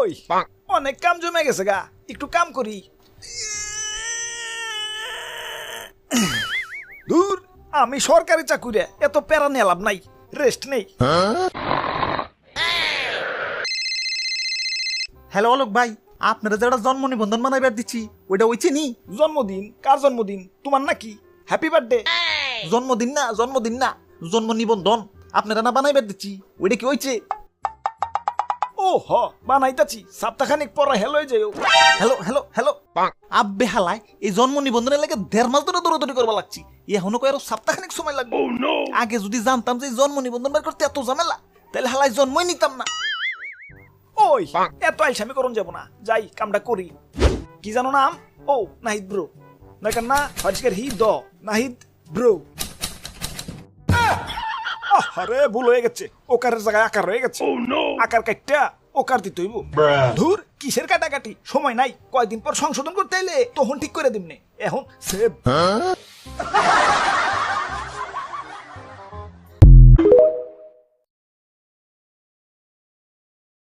ওই অনেক কাম জমে গেছে গা, একটু কাম করি। দূর, আমি সরকারি চাকুরে এত প্যারা নিয়ে লাভ নাই, রেস্ট নেই। হ্যালো অলোক ভাই, আপনারা যেটা জন্ম নিবন্ধন বানাইবার দিচ্ছি ওইটা ওইছে নি? জন্মদিন? কার জন্মদিন? তোমার নাকি? Happy birthday. জন্মদিন না, জন্ম নিবন্ধন আপনারা না বানাইবার দিচ্ছি, ওইটা কি হইছে? ও হ, বানাইতাছি, সপ্তাহখানিক পর হেলো যাও। হ্যালো হ্যালো হ্যালো আব্বে হালাই, এই জন্ম নিবন্ধনের লাগে 1.5 মাস ধরে দৌড়াদৌড়ি করবা লাগছি, এখনো কয় আরো সপ্তাহখানিক সময় লাগবে। আগে যদি জানতাম যে এই জন্ম নিবন্ধন বের করতে এত ঝামেলা, তাহলে হালাই জন্মই নিতাম না। ওই এত আইসামি করুন যাব না, যাই কামটা করি। কি জানো নাম? ও নাহিদ ব্রো, নাকার না হরিষ্কার হি দ নাহিদ ব্রো। আরে ভুল হয়ে গেছে, ওকারের জায়গায় আকার রয়ে গেছে। আকার কাটটা ওকার দিতে হইব। ধুর, কিসের কাটাকাটি, সময় নাই, কয়দিন পর সংশোধন করতে এলে তখন ঠিক করে দিমনে। এখন সেভ।